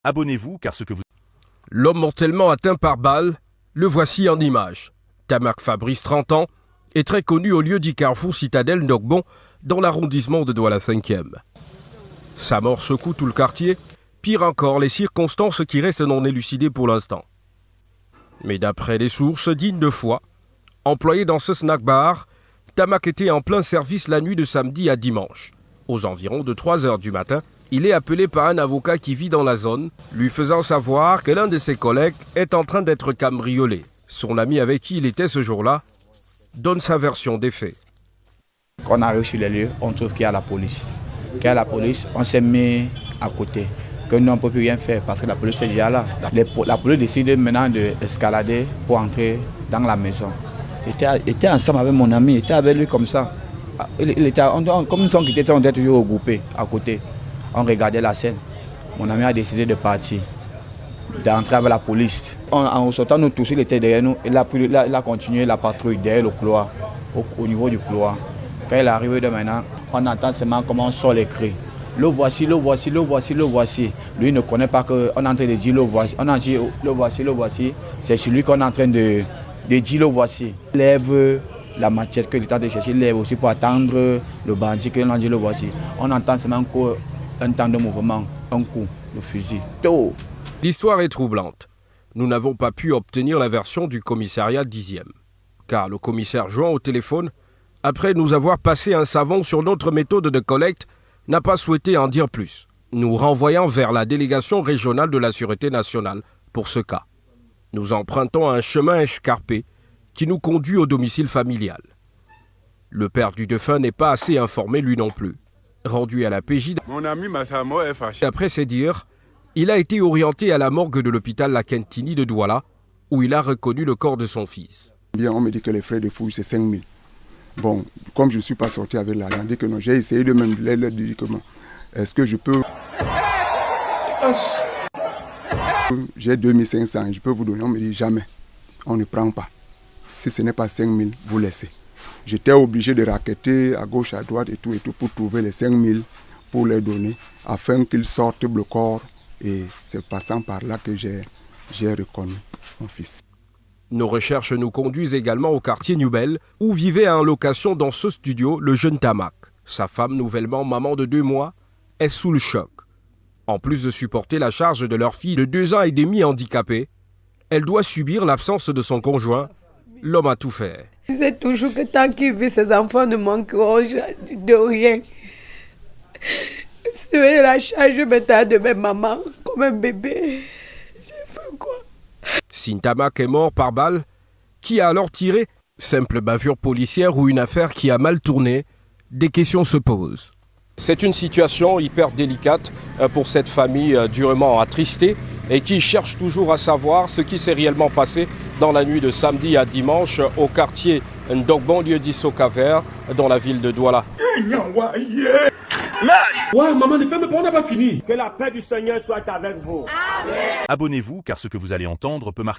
Abonnez-vous car ce que vous... L'homme mortellement atteint par balle, le voici en image. Tamak Fabrice, 30 ans, est très connu au lieu du carrefour Citadelle Nogbon dans l'arrondissement de Douala 5e. Sa mort secoue tout le quartier, pire encore les circonstances qui restent non élucidées pour l'instant. Mais d'après les sources dignes de foi, employé dans ce snack bar, Tamak était en plein service la nuit de samedi à dimanche. Aux environs de 3 heures du matin, il est appelé par un avocat qui vit dans la zone, lui faisant savoir que l'un de ses collègues est en train d'être cambriolé. Son ami avec qui il était ce jour-là donne sa version des faits. Quand on arrive sur les lieux, on trouve qu'il y a la police. Qu'il y a la police, on s'est mis à côté. Que nous, on ne peut plus rien faire parce que la police est déjà là. La police décide maintenant d'escalader pour entrer dans la maison. J'étais ensemble avec mon ami, j'étais avec lui comme ça. Comme nous sommes quittés, on était toujours regroupés à côté. On regardait la scène. Mon ami a décidé de partir, d'entrer avec la police. En sortant, nous tous, il était derrière nous. Il a continué la patrouille derrière le couloir, au niveau du couloir. Quand il est arrivé de maintenant, on entend seulement comment on sort les cris. Le voici, le voici, le voici, le voici. Lui ne connaît pas qu'on est en train de dire le voici. On a dit le voici, le voici. C'est celui qu'on est en train de dire le voici. Il lève la machette que l'État de chercher, il lève aussi pour attendre le bandit que l'on a dit le voici. On entend seulement un temps de mouvement, un coup, le fusil. Oh. L'histoire est troublante. Nous n'avons pas pu obtenir la version du commissariat 10e. Car le commissaire joint au téléphone, après nous avoir passé un savon sur notre méthode de collecte, n'a pas souhaité en dire plus, nous renvoyant vers la délégation régionale de la Sûreté nationale pour ce cas. Nous empruntons un chemin escarpé qui nous conduit au domicile familial. Le père du défunt n'est pas assez informé lui non plus. Rendu à la PJ, mon ami Massamo est fâché. Après ses dires, il a été orienté à la morgue de l'hôpital La Kentini de Douala, où il a reconnu le corps de son fils. Bien, on me dit que les frais de fouille, c'est 5 000. Bon, comme je ne suis pas sorti avec l'argent, on dit que non, j'ai essayé de même leur dire comment. Est-ce que je peux... J'ai 2500, je peux vous donner. On me dit jamais. On ne prend pas. Si ce n'est pas 5 000, vous laissez. J'étais obligé de raqueter à gauche, à droite et tout pour trouver les 5 000 pour les donner afin qu'ils sortent le corps. Et c'est passant par là que j'ai reconnu mon fils. Nos recherches nous conduisent également au quartier Nubel, où vivait en location dans ce studio le jeune Tamak. Sa femme, nouvellement maman de 2 mois, est sous le choc. En plus de supporter la charge de leur fille de 2 ans et demi handicapée, elle doit subir l'absence de son conjoint. L'homme a tout fait. C'est toujours que tant qu'il vit, ses enfants ne manqueront de rien. Sur la charge maintenant de mes mamans, comme un bébé. J'ai fait quoi? Si Tamak est mort par balle, qui a alors tiré? Simple bavure policière ou une affaire qui a mal tourné? Des questions se posent. C'est une situation hyper délicate pour cette famille durement attristée et qui cherche toujours à savoir ce qui s'est réellement passé dans la nuit de samedi à dimanche au quartier Ndogbon, lieu dit Sokaver, dans la ville de Douala. Ouais, maman, ne ferme pas, on n'a pas fini. Que la paix du Seigneur soit avec vous. Abonnez-vous car ce que vous allez entendre peut marquer